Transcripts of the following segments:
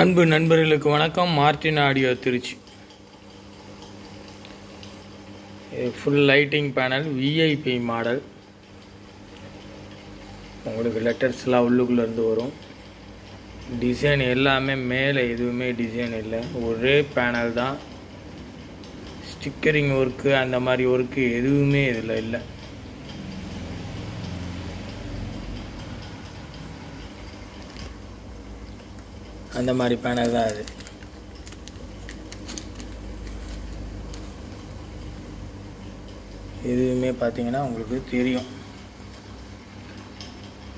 அன்பு நண்பர்களுக்கு வணக்கம். Martin audio Tiruchi. Full lighting panel, VIP model. உங்களுக்கு லெட்டர்ஸ்லாம் உள்ளுக்குள்ளே இருந்து வரும். டிசைன் எல்லாமே மேலே எதுவுமே டிசைன் இல்லை, ஒரே பேனல் தான். ஸ்டிக்கரிங் ஒர்க்கு அந்த மாதிரி ஒர்க்கு எதுவுமே இதில் இல்லை. அந்த மாதிரி பேனல் தான் அது. எதுவுமே பார்த்தீங்கன்னா உங்களுக்கு தெரியும்,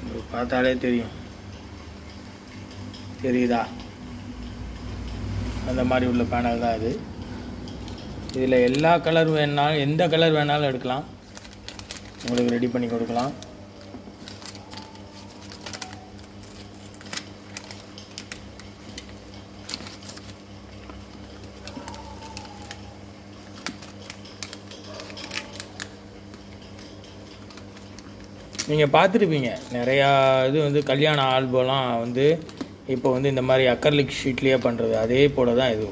உங்களுக்கு பார்த்தாலே தெரியும். தெரியுதா? அந்த மாதிரி உள்ள பேனல் தான் அது. இதில் எல்லா கலர் வேணாலும், எந்த கலர் வேணாலும் எடுக்கலாம், உங்களுக்கு ரெடி பண்ணி கொடுக்கலாம். நீங்கள் பார்த்துருப்பீங்க நிறையா இது கல்யாண ஆல்பம்லாம் இப்போ இந்த மாதிரி அக்கர்லிக் ஷீட்லேயே பண்ணுறது, அதே போல் தான் இது.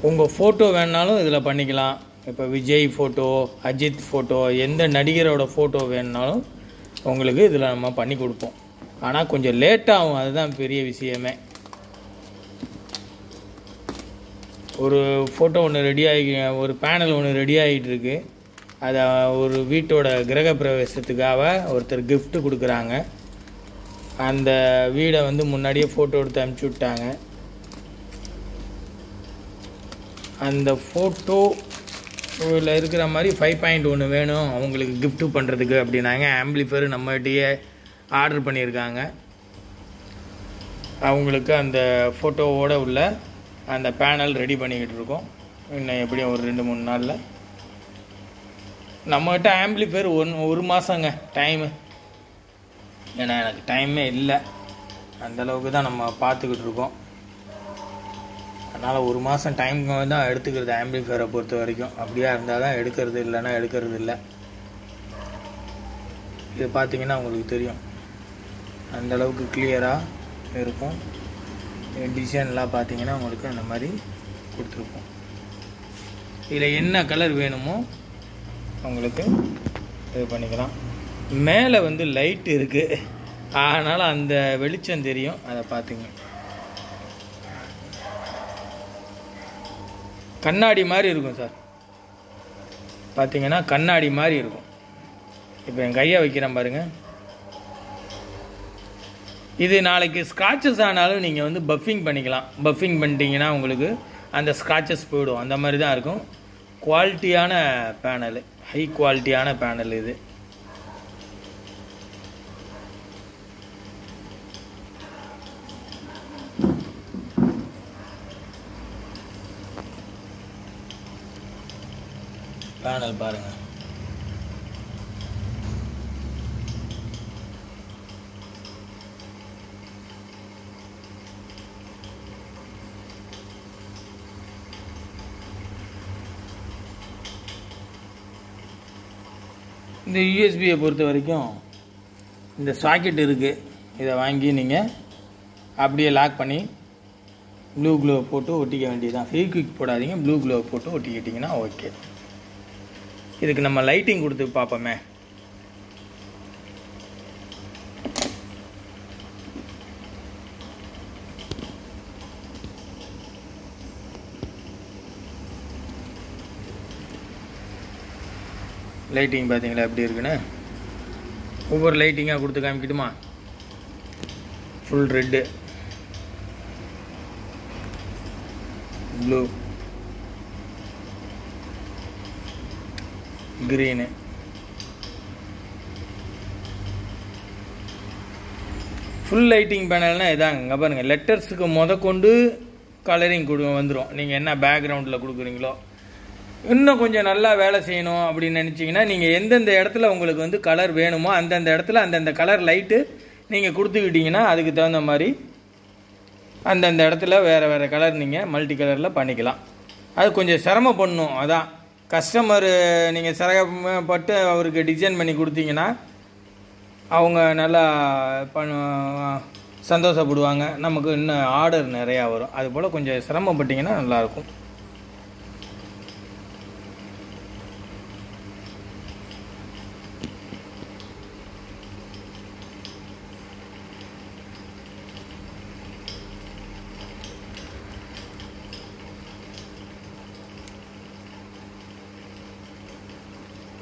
உங்கள் ஃபோட்டோ வேணுனாலும் இதில் பண்ணிக்கலாம். இப்போ விஜய் ஃபோட்டோ, அஜித் ஃபோட்டோ, எந்த நடிகரோட ஃபோட்டோ வேணுனாலும் உங்களுக்கு இதில் நம்ம பண்ணி கொடுப்போம். ஆனால் கொஞ்சம் லேட்டாகும், அதுதான் பெரிய விஷயமே. ஒரு ஃபோட்டோ ஒன்று ஒரு பேனல் ஒன்று ரெடி ஆகிட்டுருக்கு. அதை ஒரு வீட்டோட கிரகப்பிரவேசத்துக்காக ஒருத்தர் கிஃப்ட் கொடுக்குறாங்க. அந்த வீடை முன்னாடியே ஃபோட்டோ எடுத்து அனுப்பிச்சி விட்டாங்க. அந்த ஃபோட்டோவில் இருக்கிற மாதிரி 5.1 வேணும் அவங்களுக்கு கிஃப்ட் பண்ணுறதுக்கு அப்படின்னாங்க. ஆம்பிளிஃபையர் நம்மகிட்டயே ஆர்டர் பண்ணியிருக்காங்க. அவங்களுக்கு அந்த ஃபோட்டோவோடு உள்ள அந்த பேனல் ரெடி பண்ணிக்கிட்டு இருக்கோம். இன்னும் எப்படியும் ஒரு 2-3 நாளில். நம்மகிட்ட ஆம்பிளிஃபையர் ஒரு மாதங்க டைமு. ஏன்னா எனக்கு டைமே இல்லை, அந்தளவுக்கு தான் நம்ம பார்த்துக்கிட்டு இருக்கோம். அதனால் ஒரு மாதம் டைம் தான் எடுத்துக்கிறது ஆம்பிளிஃபையரை பொறுத்த வரைக்கும். அப்படியா இருந்தால் தான் எடுக்கிறது, இல்லைன்னா எடுக்கிறது இல்லை. இது பார்த்திங்கன்னா உங்களுக்கு தெரியும், அந்தளவுக்கு கிளியராக இருக்கும். டிசைன்லாம் பார்த்தீங்கன்னா உங்களுக்கு அந்த மாதிரி கொடுத்துருப்போம். இதில் என்ன கலர் வேணுமோ உங்களுக்கு இது பண்ணிக்கலாம். மேலே லைட் இருக்குது, அதனால் அந்த வெளிச்சம் தெரியும், அதை பார்த்துங்க. கண்ணாடி மாதிரி இருக்கும் சார், பார்த்தீங்கன்னா கண்ணாடி மாதிரி இருக்கும். இப்போ என் கையை வைக்கிறேன் பாருங்கள். இது நாளைக்கு ஸ்க்ராச்சஸ் ஆனாலும் நீங்கள் பஃபிங் பண்ணிக்கலாம். பஃபிங் பண்ணிட்டீங்கன்னா உங்களுக்கு அந்த ஸ்க்ராச்சஸ் போயிடும். அந்த மாதிரி தான் இருக்கும். குவாலிட்டியான பேனலு, ஹை குவாலிட்டியான பேனல் இது. பேனல் பாருங்கள். இந்த யூஎஸ்பியை பொறுத்த வரைக்கும் இந்த சாக்கெட் இருக்குது. இதை வாங்கி நீங்கள் அப்படியே லாக் பண்ணி ப்ளூ க்ளோ போட்டு ஒட்டிக்க வேண்டியதுதான். ஃபெவிக்விக் போடாதீங்க, ப்ளூ க்ளோ போட்டு ஒட்டிக்கிட்டிங்கன்னா ஓகே. இதுக்கு நம்ம லைட்டிங் கொடுத்து பார்ப்போமே. லைட்டிங் பார்த்தீங்களா எப்படி இருக்குன்னு? ஒவ்வொரு லைட்டிங்காக கொடுத்து காமிக்கிட்டுமா? Full red, blue, green, full lighting பேனல்னால் இதாங்க. இங்கே பாருங்கள், லெட்டர்ஸுக்கு கொண்டு கலரிங் வந்துடும். நீங்கள் என்ன பேக்ரவுண்டில் கொடுக்குறீங்களோ. இன்னும் கொஞ்சம் நல்லா வேலை செய்யணும் அப்படின்னு நினச்சிங்கன்னா நீங்கள் எந்தெந்த இடத்துல உங்களுக்கு கலர் வேணுமோ அந்தந்த இடத்துல அந்தந்த கலர் லைட்டு நீங்கள் கொடுத்துக்கிட்டிங்கன்னா அதுக்கு தகுந்த மாதிரி அந்தந்த இடத்துல வேறு கலர் நீங்கள் மல்டி கலரில் பண்ணிக்கலாம். அது கொஞ்சம் சிரமப்படணும். அதான் கஸ்டமர் நீங்கள் சிரமப்பட்டு அவருக்கு டிசைன் பண்ணி கொடுத்தீங்கன்னா அவங்க நல்லா சந்தோஷப்படுவாங்க. நமக்கு இன்னும் ஆர்டர் நிறையா வரும். அதுபோல் கொஞ்சம் சிரமப்பட்டிங்கன்னா நல்லாயிருக்கும்.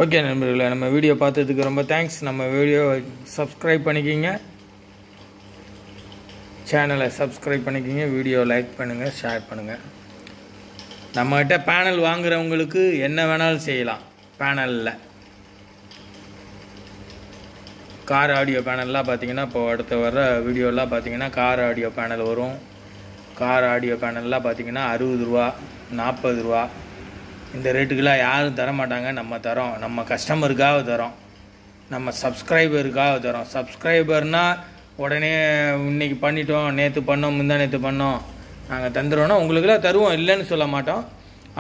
ஓகே நண்பர்களே, நம்ம வீடியோ பார்த்ததுக்கு ரொம்ப தேங்க்ஸ். நம்ம வீடியோ சப்ஸ்கிரைப் பண்ணிக்கிங்க, சேனலை சப்ஸ்கிரைப் பண்ணிக்கிங்க, வீடியோ லைக் பண்ணுங்கள், ஷேர் பண்ணுங்கள். நம்மகிட்ட பேனல் வாங்குகிறவங்களுக்கு என்ன வேணாலும் செய்யலாம். பேனலில் கார் ஆடியோ பேனல்லாம் பார்த்தீங்கன்னா, இப்போ அடுத்த வர வீடியோலாம் பார்த்தீங்கன்னா கார் ஆடியோ பேனல் வரும். கார் ஆடியோ பேனல்லாம் பார்த்தீங்கன்னா 60 ரூபா, 40 ரூபா, இந்த ரேட்டுக்கெலாம் யாரும் தரமாட்டாங்க. நம்ம தரோம். நம்ம கஸ்டமருக்காக தரோம், நம்ம சப்ஸ்கிரைபருக்காக தரோம். சப்ஸ்கிரைபர்னால் உடனே இன்றைக்கி பண்ணிட்டோம், நேற்று பண்ணோம், முந்தா நேற்று பண்ணோம், நாங்கள் தந்துடுவோன்னா உங்களுக்கெல்லாம் தருவோம், இல்லைன்னு சொல்ல மாட்டோம்.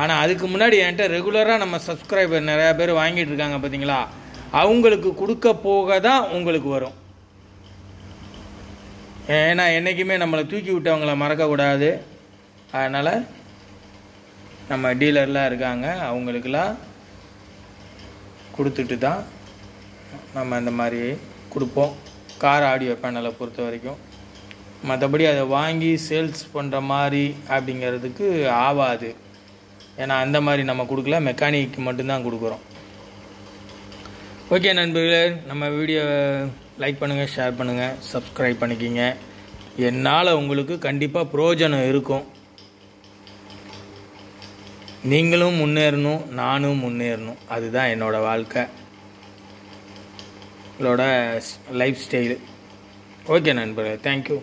ஆனால் அதுக்கு முன்னாடி என்கிட்ட ரெகுலராக நம்ம சப்ஸ்கிரைபர் நிறையா பேர் வாங்கிட்டு இருக்காங்க பார்த்தீங்களா, அவங்களுக்கு கொடுக்க போக தான் உங்களுக்கு வரும். ஏன்னா என்றைக்குமே நம்மளை தூக்கி விட்டவங்கள மறக்கக்கூடாது. அதனால் நம்ம டீலர்லாம் இருக்காங்க, அவங்களுக்கெல்லாம் கொடுத்துட்டு தான் நம்ம இந்த மாதிரி கொடுப்போம். கார் ஆடியோ பேனலை பொறுத்த வரைக்கும் மற்றபடி அதை வாங்கி சேல்ஸ் பண்ணுற மாதிரி அப்படிங்கிறதுக்கு ஆகாது. ஏன்னா அந்த மாதிரி நம்ம கொடுக்கல, மெக்கானிக்கு மட்டும்தான் கொடுக்குறோம். ஓகே நண்பர்களே, நம்ம வீடியோ லைக் பண்ணுங்கள், ஷேர் பண்ணுங்கள், சப்ஸ்கிரைப் பண்ணிக்கிங்க. என்னால் உங்களுக்கு கண்டிப்பாக பிரயோஜனம் இருக்கும். நீங்களும் முன்னேறணும், நானும் முன்னேறணும். அதுதான் என்னோடய வாழ்க்கை, என்னோட லைஃப் ஸ்டைலு. ஓகே நண்பர்களே, தேங்க்யூ.